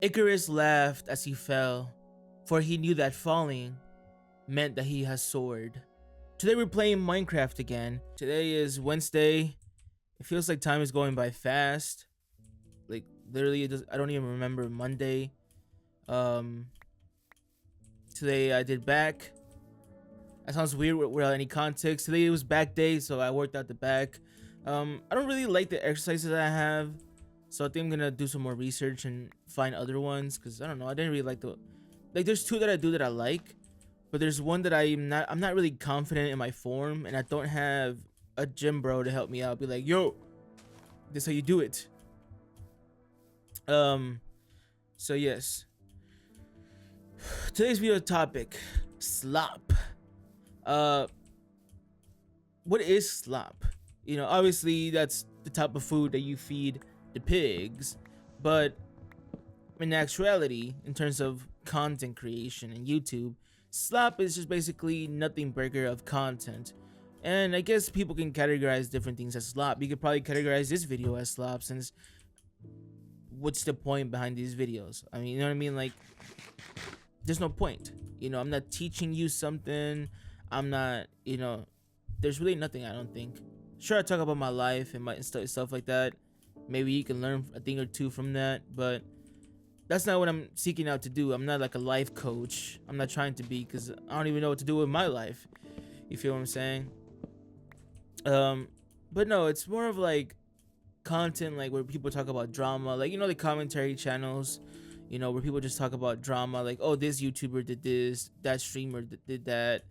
Icarus laughed as he fell, for he knew that falling meant that he has soared. Today we're playing Minecraft again. Today is Wednesday. It feels like time is going by fast. Like literally, I don't even remember Monday. Um, Today I did back. That sounds weird without any context. Today it was back day, so I worked out the back. I don't really like the exercises that I have, so I think I'm gonna do some more research and find other ones. Cause I don't know, I didn't really like the There's two that I do that I like, but there's one that I'm not really confident in my form, and I don't have a gym bro to help me out. Be like, yo, this is how you do it. Um, so yes, today's video topic: slop. Uh, what is slop? Obviously that's the type of food that you feed the pigs, but in actuality, in terms of content creation and YouTube, slop is just basically nothing burger of content. And I guess people can categorize different things as slop. You could probably categorize this video as slop, since what's the point behind these videos? I mean, you know what I mean? Like, there's no point. I'm not teaching you something. I'm not, there's really nothing, I don't think. Sure, I talk about my life and my stuff like that. Maybe you can learn a thing or two from that, but that's not what I'm seeking out to do. I'm not like a life coach. I'm not trying to be, because I don't even know what to do with my life. You feel what I'm saying? But no, it's more of like content, like where people talk about drama, like the commentary channels, where people just talk about drama, like, oh, this YouTuber did this, that streamer did that,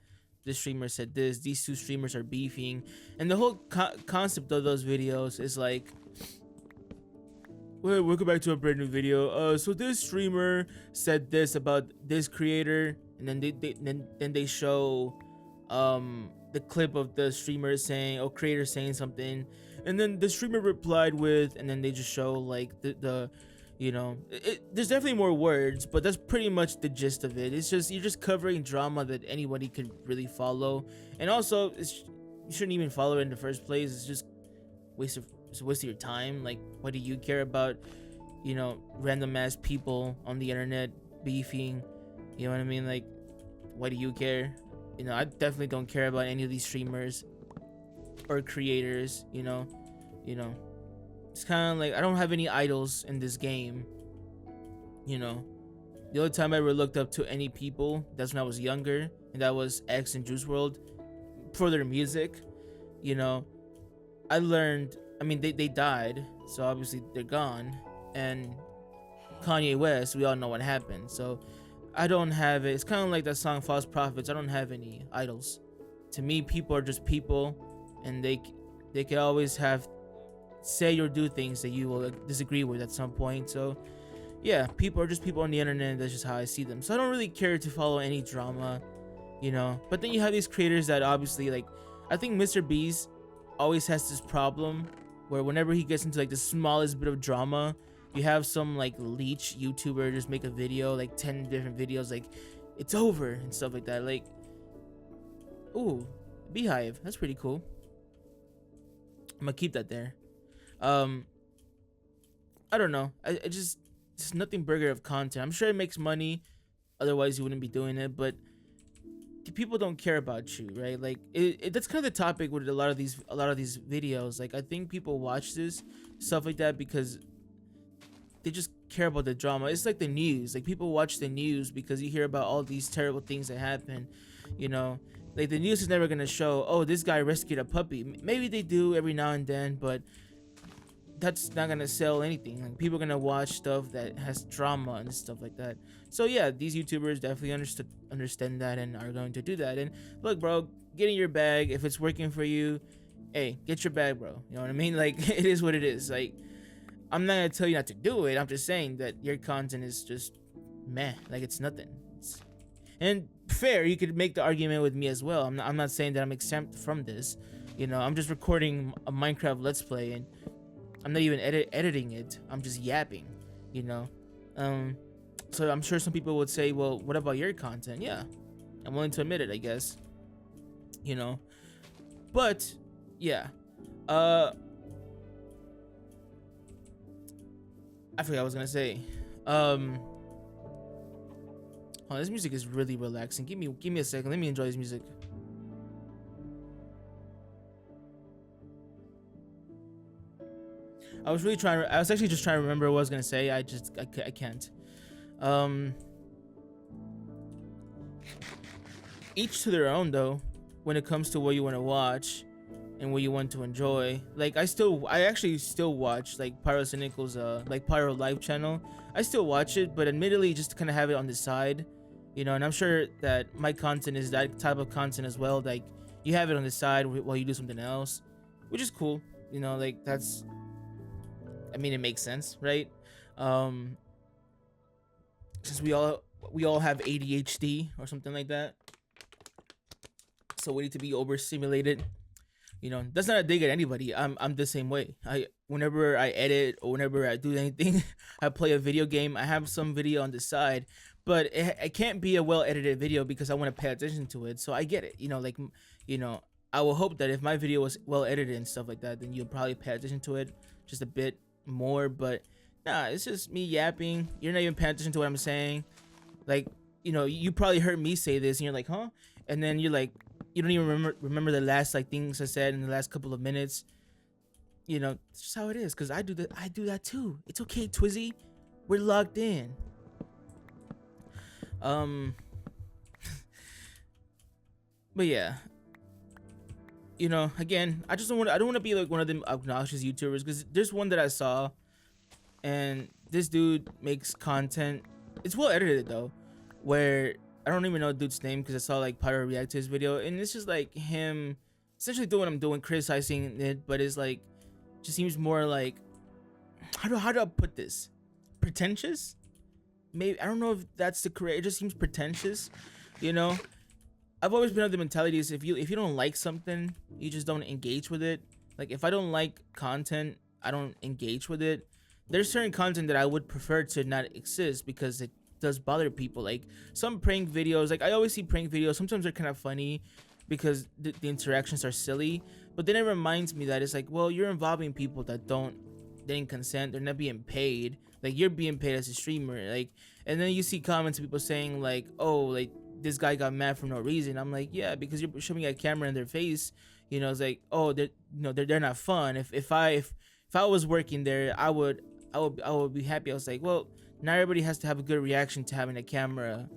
this streamer said this, these two streamers are beefing, and the whole concept of those videos is like, well, welcome back to a brand new video. So this streamer said this about this creator, and then they show the clip of the streamer saying, or creator saying something, and then the streamer replied with, and then they just show like there's definitely more words, but that's pretty much the gist of it. It's just, you're just covering drama that anybody could really follow, and also you shouldn't even follow it in the first place. It's just it's a waste of your time. Like, what do you care about random ass people on the internet beefing? You know what I mean? Like, why do you care? I definitely don't care about any of these streamers or creators. It's kind of like, I don't have any idols in this game. The only time I ever looked up to any people, that's when I was younger, and that was X and Juice World, for their music. I learned, I mean, they died, so obviously they're gone. And Kanye West, we all know what happened. So I don't have it. It's kind of like that song False Prophets. I don't have any idols. To me, people are just people, and they can always say or do things that you will disagree with at some point. So yeah, people are just people on the internet. That's just how I see them. So I don't really care to follow any drama, But then you have these creators that obviously, like, I think Mr. Beast always has this problem where whenever he gets into like the smallest bit of drama, you have some like leech YouTuber just make a video, like 10 different videos, like, it's over and stuff like that. Like, ooh, beehive, that's pretty cool. I'm gonna keep that there. I don't know, I just, it's nothing burger of content. I'm sure it makes money, otherwise you wouldn't be doing it, but people don't care about you, right? Like, that's kind of the topic with a lot of these videos. Like, I think people watch this stuff like that because they just care about the drama. It's like the news. Like, people watch the news because you hear about all these terrible things that happen. Like, the news is never gonna show, oh, this guy rescued a puppy. Maybe they do every now and then, but that's not gonna sell anything. Like, people are gonna watch stuff that has drama and stuff like that. So yeah, these YouTubers definitely understand that and are going to do that. And look, bro, get in your bag. If it's working for you, hey, get your bag, bro. You know what I mean? Like, it is what it is. Like, I'm not gonna tell you not to do it. I'm just saying that your content is just meh. Like, it's nothing. And fair, you could make the argument with me as well. I'm not saying that I'm exempt from this. I'm just recording a Minecraft Let's Play, and I'm not even editing it. I'm just yapping, So I'm sure some people would say, well, what about your content? Yeah, I'm willing to admit it, I guess. But yeah, I forgot what I was gonna say. Um, oh, this music is really relaxing. Give me a second. Let me enjoy this music. I was really trying. I was actually just trying to remember what I was gonna say. I can't. Um, each to their own though. When it comes to what you want to watch and what you want to enjoy, like I actually still watch like Pyro Cynical's like Pyro Live channel. I still watch it, but admittedly, just to kind of have it on the side, you know. And I'm sure that my content is that type of content as well. Like you have it on the side while you do something else, which is cool. You know, like that's. I mean, it makes sense, right? Since we all have ADHD or something like that, so we need to be overstimulated. You know, that's not a dig at anybody. I'm the same way. Whenever I edit or whenever I do anything, I play a video game. I have some video on the side, but it can't be a well edited video because I want to pay attention to it. So I get it. You know, like, you know, I will hope that if my video was well edited and stuff like that, then you'll probably pay attention to it just a bit more. But nah, it's just me yapping. You're not even paying attention to what I'm saying. Like, you know, you probably heard me say this and you're like, huh? And then you're like, you don't even remember the last like things I said in the last couple of minutes. You know, it's just how it is. Cause I do that too. It's okay, Twizzy. We're logged in. But yeah. You know, again, I don't want to be like one of them obnoxious YouTubers, because there's one that I saw, and this dude makes content. It's well edited though, where I don't even know the dude's name because I saw like Pyro react to his video, and it's just like him essentially doing what I'm doing, criticizing it, but it's like just seems more like how do I put this? Pretentious? Maybe I don't know if that's the correct. It just seems pretentious, you know. I've always been of the mentality is if you don't like something, you just don't engage with it. Like if I don't like content, I don't engage with it. There's certain content that I would prefer to not exist because it does bother people. Like some prank videos, like I always see prank videos. Sometimes they're kind of funny because the interactions are silly. But then it reminds me that it's like, well, you're involving people that didn't consent. They're not being paid. Like you're being paid as a streamer. Like, and then you see comments of people saying like, oh, like this guy got mad for no reason. I'm like, yeah, because you're showing a camera in their face. You know, it's like, oh, they're not fun. If I was working there, I would be happy. I was like, well, not everybody has to have a good reaction to having a camera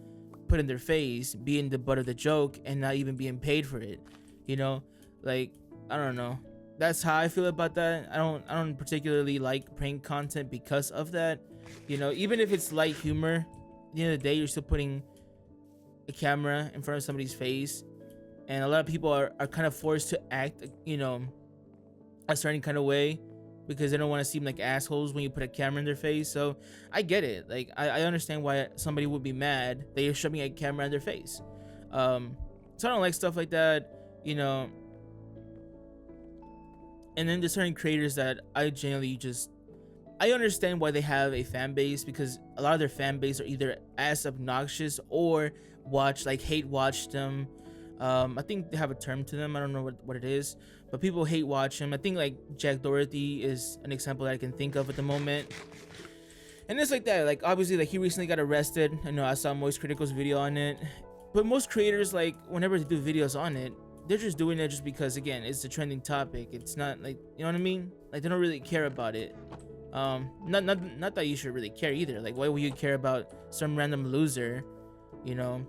put in their face, being the butt of the joke, and not even being paid for it. You know, like I don't know. That's how I feel about that. I don't particularly like prank content because of that. You know, even if it's light humor, at the end of the day, you're still putting a camera in front of somebody's face, and a lot of people are kind of forced to act, you know, a certain kind of way because they don't want to seem like assholes when you put a camera in their face. So I get it. Like I understand why somebody would be mad that you're shoving a camera in their face. So I don't like stuff like that, you know. And then there's certain creators that I genuinely I understand why they have a fan base, because a lot of their fan base are either as obnoxious or hate watch them. I think they have a term to them. I don't know what it is, but people hate watch him. I think like Jack Doherty is an example that I can think of at the moment. And it's like that. Like obviously, like he recently got arrested. I know I saw Moist Critical's video on it, but most creators, like whenever they do videos on it, they're just doing it just because, again, it's a trending topic. It's not like, you know what I mean? Like they don't really care about it. Not that you should really care either. Like why would you care about some random loser, you know,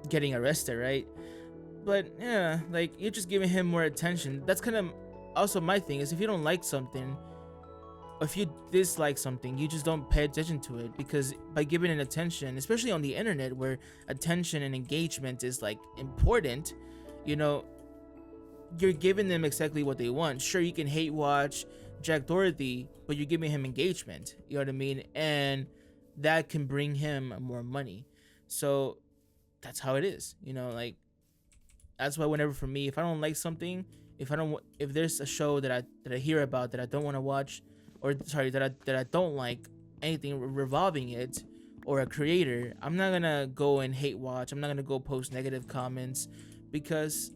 getting arrested, right? But yeah, like you're just giving him more attention. That's kind of also my thing, is if you don't like something, or if you dislike something, you just don't pay attention to it, because by giving it attention, especially on the internet where attention and engagement is like important, you know, you're giving them exactly what they want. Sure, you can hate watch Jack Doherty, but you're giving him engagement, you know what I mean? And that can bring him more money. So that's how it is, you know. Like that's why whenever, for me, if I don't like something, if there's a show that I hear about that I don't want to watch, or sorry, that I don't like anything revolving it, or a creator, I'm not gonna go and hate watch. I'm not gonna go post negative comments, because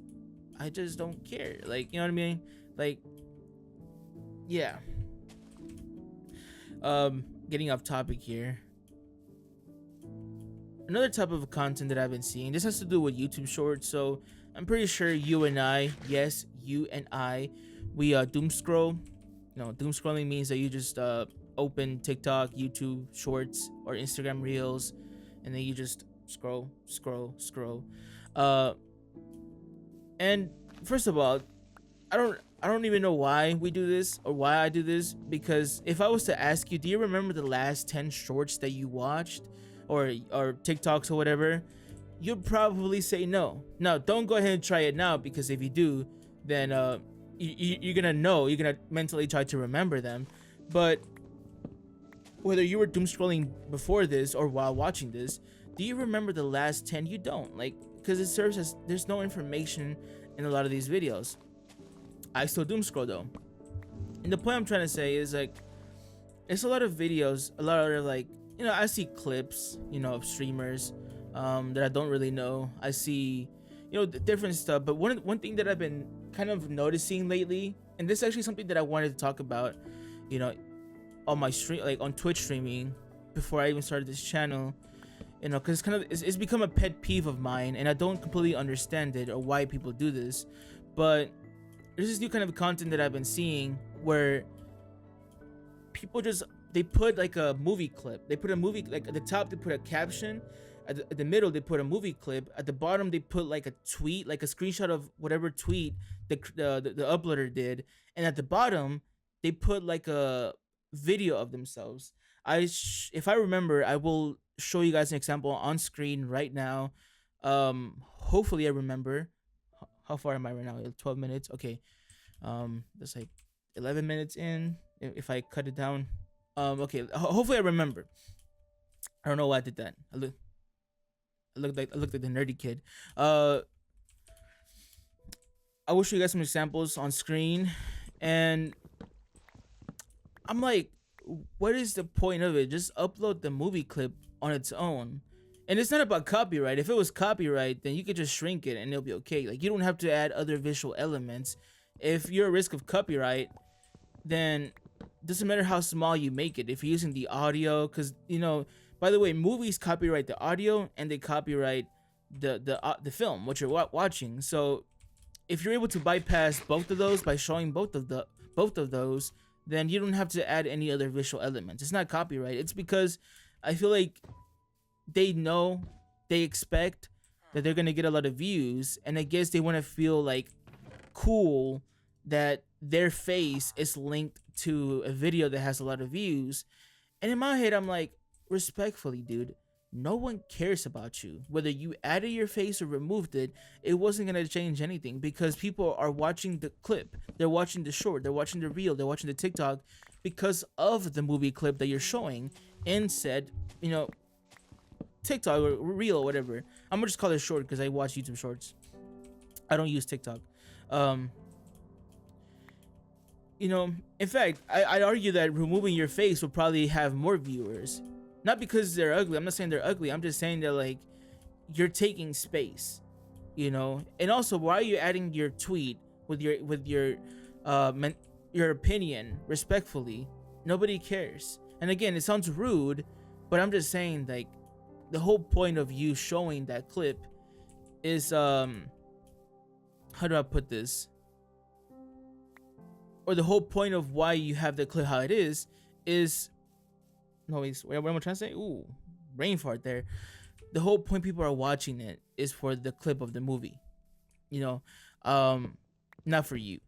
I just don't care. Like, you know what I mean? Like, yeah. Getting off topic here. another type of content that I've been seeing. This has to do with YouTube Shorts. So I'm pretty sure you and I, yes, you and I, we doom scroll. No, doom scrolling means that you just open TikTok, YouTube Shorts, or Instagram Reels, and then you just scroll, scroll, scroll. Uh, and first of all, I don't even know why we do this or why I do this, because if I was to ask you, do you remember the last 10 shorts that you watched, or TikToks or whatever, you'd probably say no. Now, don't go ahead and try it now, because if you do, then you're gonna know, you're gonna mentally try to remember them. But whether you were doom scrolling before this or while watching this, do you remember the last 10? You don't, like, because it serves as, there's no information in a lot of these videos. I still doom scroll though. And the point I'm trying to say is, like, it's a lot of videos, a lot of, like, you know, I see clips, you know, of streamers that I don't really know. I see, you know, different stuff. But one thing that I've been kind of noticing lately, and this is actually something that I wanted to talk about, you know, on my stream, like on Twitch streaming, before I even started this channel, you know, because it's become a pet peeve of mine, and I don't completely understand it or why people do this. But there's this new kind of content that I've been seeing where people just, they put like a movie clip. They put a movie, like at the top they put a caption, at the middle they put a movie clip, at the bottom they put like a tweet, like a screenshot of whatever tweet the uploader did, and at the bottom they put like a video of themselves. If I remember, I will show you guys an example on screen right now. Hopefully I remember. How far am I right now? 12 minutes. Okay. That's like 11 minutes in if I cut it down. Okay. Hopefully I remember. I don't know why I did that. I looked like the nerdy kid. I will show you guys some examples on screen, and I'm like, what is the point of it? Just upload the movie clip on its own. And it's not about copyright. If it was copyright, then you could just shrink it and it'll be okay. Like, you don't have to add other visual elements. If you're at risk of copyright, then it doesn't matter how small you make it. If you're using the audio, because, you know, by the way, movies copyright the audio and they copyright the film, what you're watching. So if you're able to bypass both of those by showing both of those, then you don't have to add any other visual elements. It's not copyright. It's because I feel like they know, they expect that they're gonna get a lot of views, and I guess they want to feel like cool that their face is linked to a video that has a lot of views. And in my head, I'm like, respectfully, dude, no one cares about you. Whether you added your face or removed it, it wasn't gonna change anything, because people are watching the clip, they're watching the short, they're watching the reel, they're watching the TikTok because of the movie clip that you're showing in said, you know, TikTok or reel or whatever. I'm gonna just call it short because I watch YouTube Shorts. I don't use TikTok. You know, in fact, I'd argue that removing your face will probably have more viewers. Not because they're ugly. I'm not saying they're ugly. I'm just saying that, like, you're taking space, you know. And also, why are you adding your tweet with your opinion respectfully? Nobody cares. And again, it sounds rude, but I'm just saying, like, the whole point of you showing that clip is how do I put this? Or the whole point of why you have the clip how it is no, what am I trying to say? Ooh, brain fart there. The whole point people are watching it is for the clip of the movie, you know, not for you.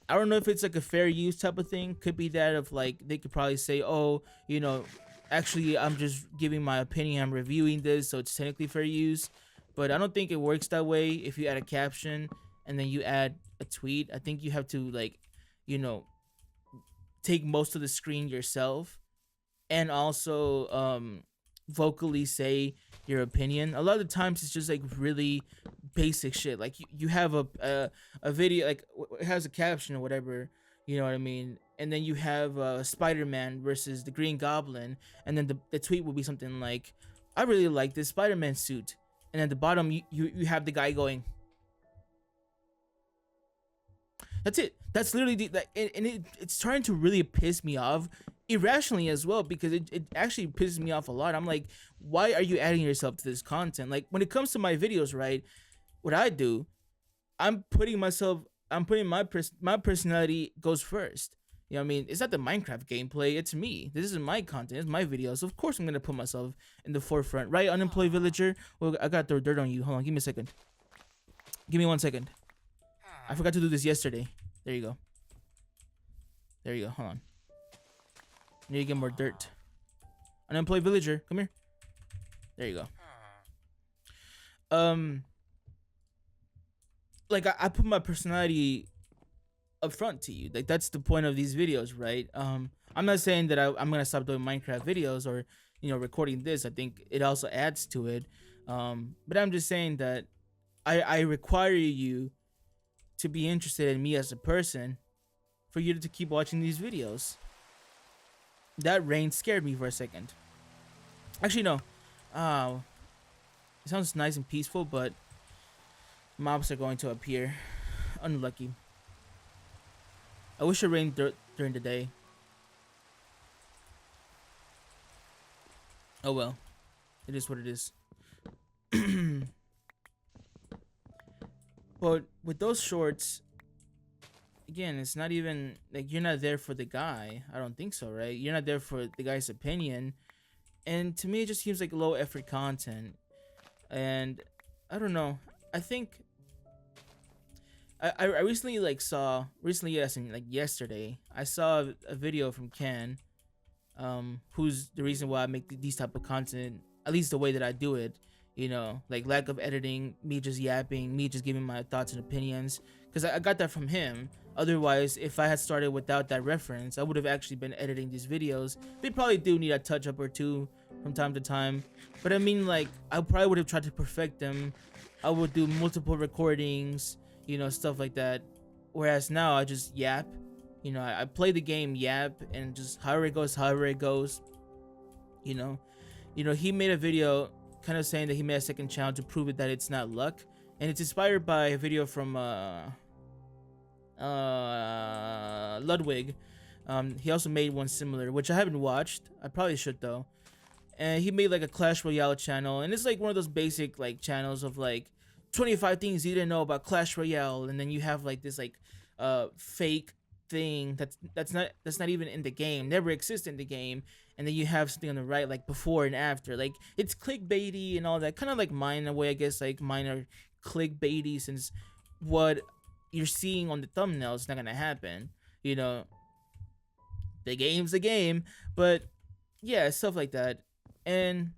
I don't know if it's like a fair use type of thing. Could be that of, like, they could probably say, oh, you know, actually I'm just giving my opinion, I'm reviewing this, so it's technically fair use. But I don't think it works that way. If you add a caption and then you add a tweet, I think you have to, like, you know, take most of the screen yourself, and also vocally say your opinion. A lot of the times it's just like really basic shit. Like you have a video, like it has a caption or whatever, you know what I mean? And then you have Spider-Man versus the Green Goblin, and then the tweet will be something like, I really like this Spider-Man suit. And at the bottom you have the guy going. That's it. That's literally it's starting to really piss me off irrationally as well, because it actually pisses me off a lot. I'm like, why are you adding yourself to this content? Like, when it comes to my videos, right? What I do, I'm putting my personality goes first. You know what I mean? It's not the Minecraft gameplay, it's me. This is my content, it's my videos. So of course I'm gonna put myself in the forefront. Right, unemployed villager? Well, I gotta throw dirt on you. Hold on, give me a second. Give me 1 second. I forgot to do this yesterday. There you go. There you go. Hold on. I need to get more dirt. Unemployed villager, come here. There you go. Like I put my personality up front to you. Like, that's the point of these videos, right? I'm not saying that I'm gonna stop doing Minecraft videos or, you know, recording this. I think it also adds to it. But I'm just saying that I require you to be interested in me as a person for you to keep watching these videos. That rain scared me for a second. Actually, no. It sounds nice and peaceful, but mobs are going to appear. Unlucky. I wish it rained during the day. Oh well. It is what it is. But with those shorts, again, it's not even like you're not there for the guy. I don't think so, right? You're not there for the guy's opinion. And to me, it just seems like low effort content. And I don't know. I think I recently yes, and like yesterday, I saw a video from Ken, who's the reason why I make these type of content, at least the way that I do it. You know, like lack of editing, me just yapping, me just giving my thoughts and opinions, because I got that from him. Otherwise, if I had started without that reference, I would have actually been editing these videos. They probably do need a touch up or two from time to time, but I mean, like, I probably would have tried to perfect them. I would do multiple recordings, you know, stuff like that. Whereas now I just yap. You know, I play the game, yap, and just however it goes. You know, he made a video kind of saying that he made a second channel to prove it that it's not luck, and it's inspired by a video from Ludwig. He also made one similar, which I haven't watched. I probably should though. And he made like a Clash Royale channel, and it's like one of those basic like channels of like 25 things you didn't know about Clash Royale, and then you have like this like fake thing that's not even in the game, never exists in the game, and then you have something on the right like before and after. Like, it's clickbaity and all that, kind of like mine in a way, I guess. Like, mine are clickbaity since what you're seeing on the thumbnail is not gonna happen. You know, the game's the game, but yeah, stuff like that. And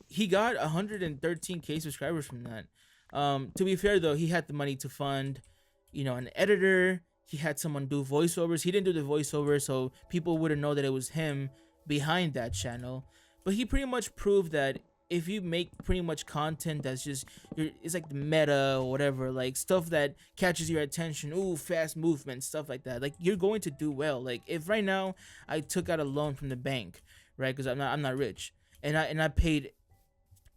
he got 113k subscribers from that. To be fair though, he had the money to fund, you know, an editor. He had someone do voiceovers. He didn't do the voiceover, so people wouldn't know that it was him behind that channel. But he pretty much proved that if you make pretty much content that's just, it's like the meta or whatever, like stuff that catches your attention, ooh, fast movement, stuff like that, like, you're going to do well. Like, if right now I took out a loan from the bank, right, because I'm not rich, and I paid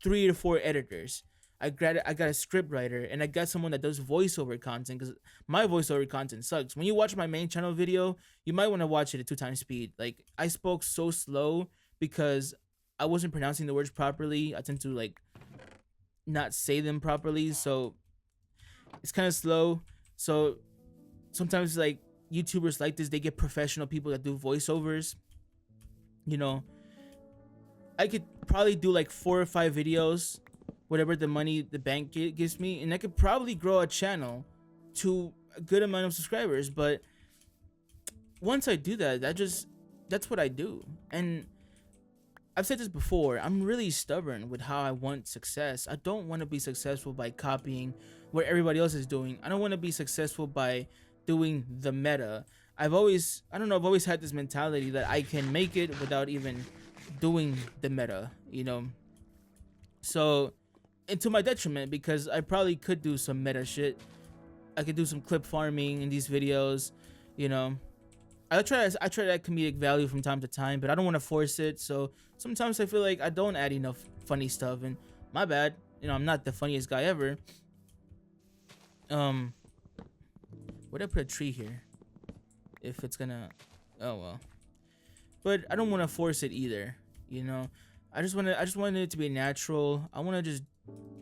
3 to 4 editors. I got a script writer, and I got someone that does voiceover content, because my voiceover content sucks. When you watch my main channel video, you might want to watch it at 2x speed. Like, I spoke so slow because I wasn't pronouncing the words properly. I tend to like not say them properly, so it's kind of slow. So sometimes like YouTubers like this, they get professional people that do voiceovers. You know, I could probably do like 4 or 5 videos, whatever the money the bank gives me, and I could probably grow a channel to a good amount of subscribers. But once I do that, that's what I do. And I've said this before, I'm really stubborn with how I want success. I don't want to be successful by copying what everybody else is doing. I don't want to be successful by doing the meta. I've always had this mentality that I can make it without even doing the meta, you know. So, and to my detriment, because I probably could do some meta shit. I could do some clip farming in these videos, you know. I try that comedic value from time to time, but I don't want to force it. So sometimes I feel like I don't add enough funny stuff, and my bad. You know, I'm not the funniest guy ever. Would I put a tree here? If it's gonna, oh well. But I don't want to force it either. You know, I just want it to be natural. I want to just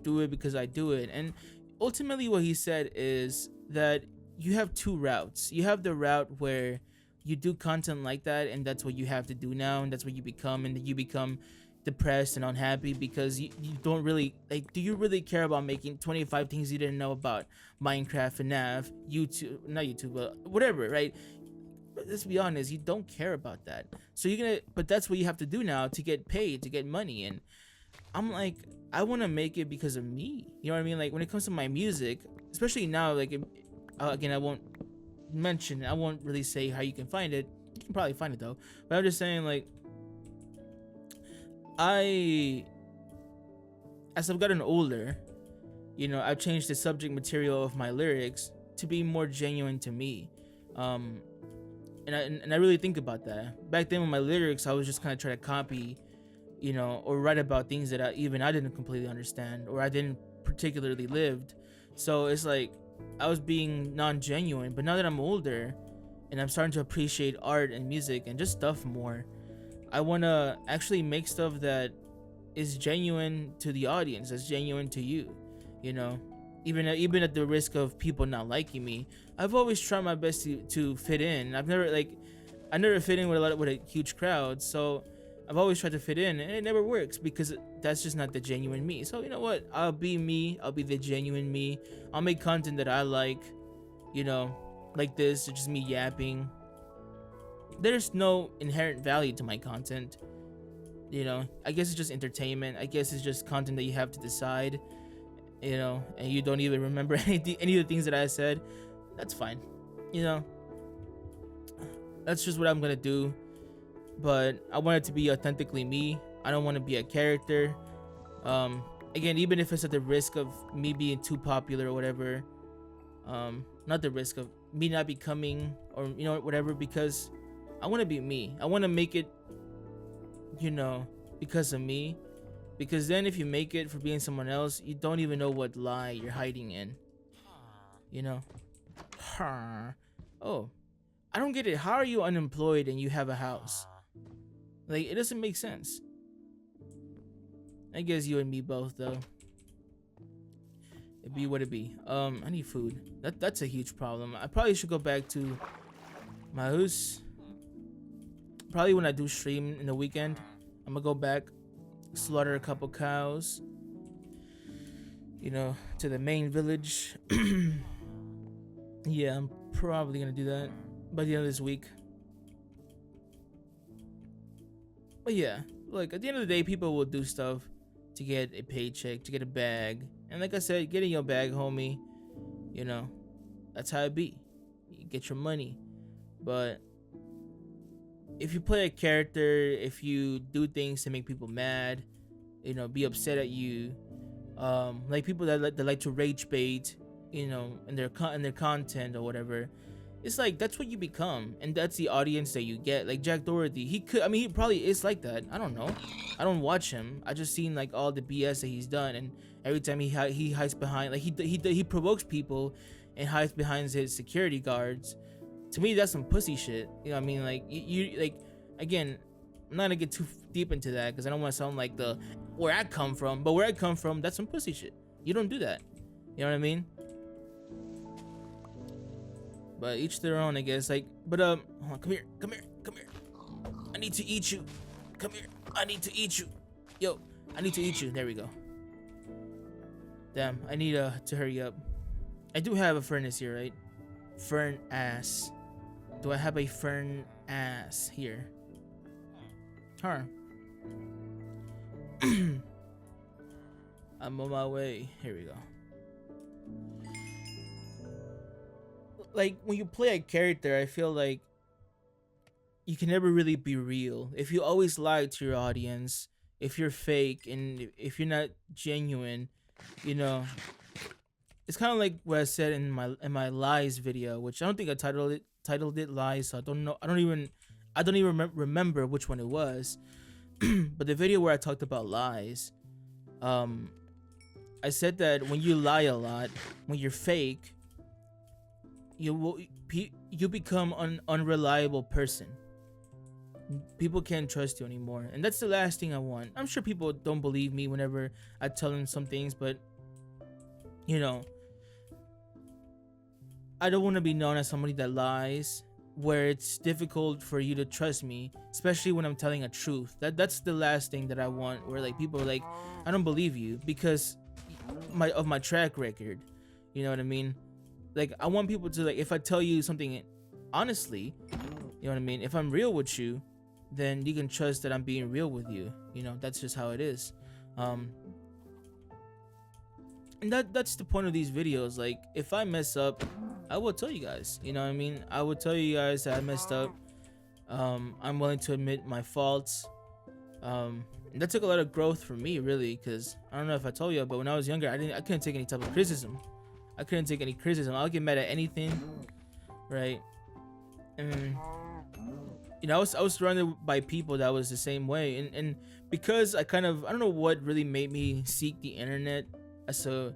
do it because I do it. And ultimately, what he said is that you have two routes. You have the route where you do content like that, and that's what you have to do now, and that's what you become, and you become depressed and unhappy because you don't really like. Do you really care about making 25 things you didn't know about Minecraft and Nav, YouTube, not YouTube, but whatever, right? But let's be honest, you don't care about that. So you're gonna, but that's what you have to do now to get paid, to get money. And I'm like, I want to make it because of me. You know what I mean? Like when it comes to my music, especially now, like again, I won't really say how you can find it. You can probably find it though. But I'm just saying, like, as I've gotten older, you know, I've changed the subject material of my lyrics to be more genuine to me. And I really think about that. Back then with my lyrics, I was just kind of trying to copy, you know, or write about things that I didn't completely understand or I didn't particularly lived. So it's like I was being non-genuine. But now that I'm older and I'm starting to appreciate art and music and just stuff more, I want to actually make stuff that is genuine to the audience, that's genuine to you, you know. Even at the risk of people not liking me, I've always tried my best to fit in. I never fit in with a huge crowd, so I've always tried to fit in, and it never works because that's just not the genuine me. So you know what? I'll be me. I'll be the genuine me. I'll make content that I like, you know, like this. It's just me yapping. There's no inherent value to my content, you know. I guess it's just entertainment. I guess it's just content that you have to decide, you know, and you don't even remember any of the things that I said. That's fine, you know. That's just what I'm gonna do. But I want it to be authentically me. I don't want to be a character. Again, even if it's at the risk of me being too popular or whatever, not the risk of me not becoming, or you know, whatever, because I want to be me. I want to make it, you know, because of me. Because then if you make it for being someone else, you don't even know what lie you're hiding in, you know. Oh, I don't get it. How are you unemployed and you have a house? Like, it doesn't make sense. I guess you and me both, though. It be what it be. I need food. That's a huge problem. I probably should go back to my house. Probably when I do stream in the weekend, I'm gonna go back, slaughter a couple cows, you know, to the main village. Yeah, I'm probably gonna do that by the end of this week. But yeah, like at the end of the day, people will do stuff to get a paycheck, to get a bag. And like I said, getting your bag, homie, you know, that's how it be. You get your money. But if you play a character, if you do things to make people mad, you know, be upset at you, like people that like to rage bait, you know, in their content or whatever, it's like that's what you become, and that's the audience that you get. Like Jack Doherty, he probably is like that. I don't know. I don't watch him. I just seen like all the BS that he's done, and every time he hides behind, like he provokes people and hides behind his security guards. To me, that's some pussy shit. You know what I mean? Like you like, again, I'm not gonna get too deep into that because I don't want to sound like where I come from. But where I come from, that's some pussy shit. You don't do that. You know what I mean? But each their own, I guess. Like, but hold on, come here. I need to eat you. Come here. I need to eat you. Yo, I need to eat you. There we go. Damn, I need to hurry up. I do have a furnace here, right? Fern ass. Do I have a fern ass here? Huh. I'm on my way. Here we go. Like when you play a character, I feel like you can never really be real. If you always lie to your audience, if you're fake and if you're not genuine, you know, it's kind of like what I said in my lies video, which I don't think I titled it lies. So I don't know. I don't even remember which one it was. But the video where I talked about lies, I said that when you lie a lot, when you're fake, you become an unreliable person. People can't trust you anymore, and that's the last thing I want. I'm sure people don't believe me whenever I tell them some things, but you know, I don't want to be known as somebody that lies, where it's difficult for you to trust me, especially when I'm telling a truth. That's the last thing that I want, where like people are like, I don't believe you because my track record. You know what I mean? Like I want people to, like, if I tell you something honestly, you know what I mean? If I'm real with you, then you can trust that I'm being real with you. You know, that's just how it is. And that's the point of these videos. Like if I mess up, I will tell you guys. You know what I mean? I will tell you guys that I messed up. I'm willing to admit my faults. And that took a lot of growth for me, really, because I don't know if I told you, but when I was younger, I couldn't take any type of criticism. I couldn't take any criticism. I'll get mad at anything, right? And you know, I was surrounded by people that was the same way, and because I don't know what really made me seek the internet as a,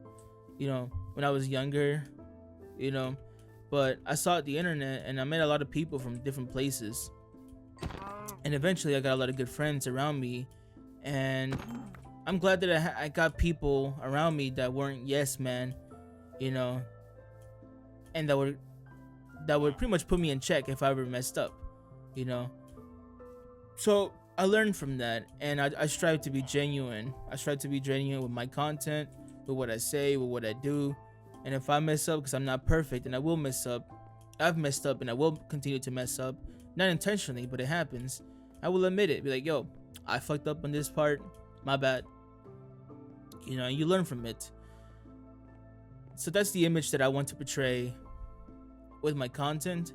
you know, when I was younger, you know, but I sought the internet and I met a lot of people from different places, and eventually I got a lot of good friends around me, and I'm glad that I got people around me that weren't yes man, you know, and that would pretty much put me in check if I ever messed up, you know. So I learned from that, and I strive to be genuine. I strive to be genuine with my content, with what I say, with what I do. And if I mess up, because I'm not perfect and I will mess up, I've messed up and I will continue to mess up, not intentionally, but it happens, I will admit it. Be like, yo, I fucked up on this part, my bad, you know. And you learn from it. So that's the image that I want to portray with my content.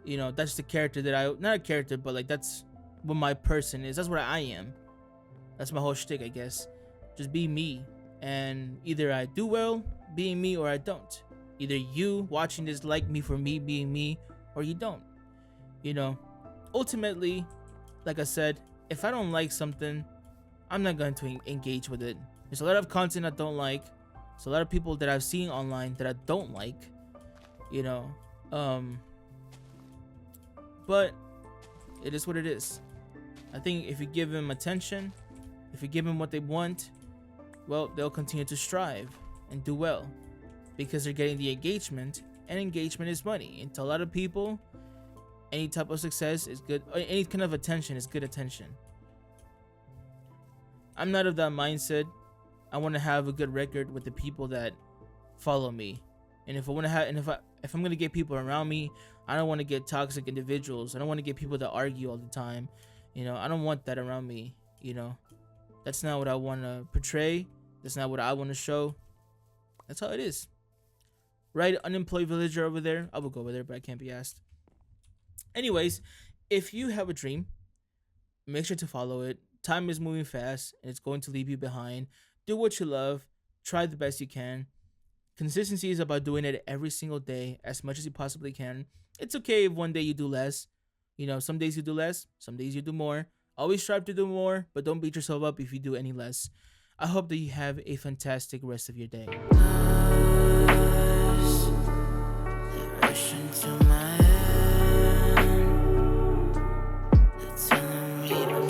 You know, that's the character that not a character, but like that's what my person is. That's what I am. That's my whole shtick, I guess. Just be me. And either I do well being me or I don't. Either you watching this like me for me being me, or you don't. You know, ultimately, like I said, if I don't like something, I'm not going to engage with it. There's a lot of content I don't like. There's a lot of people that I've seen online that I don't like, you know. But it is what it is. I think if you give them attention, if you give them what they want, well, they'll continue to strive and do well, because they're getting the engagement, and engagement is money. And to a lot of people, any type of success is good. Any kind of attention is good attention. I'm not of that mindset. I want to have a good record with the people that follow me. And if I want to have, and if I'm going to get people around me, I don't want to get toxic individuals. I don't want to get people that argue all the time. You know, I don't want that around me. You know, that's not what I want to portray. That's not what I want to show. That's how it is. Right, unemployed villager over there. I will go over there, but I can't be asked. Anyways, if you have a dream, make sure to follow it. Time is moving fast, and it's going to leave you behind. Do what you love. Try the best you can. Consistency is about doing it every single day as much as you possibly can. It's okay if one day you do less. You know, some days you do less, some days you do more. Always strive to do more, but don't beat yourself up if you do any less. I hope that you have a fantastic rest of your day. Rush into my hand. They're telling me I'm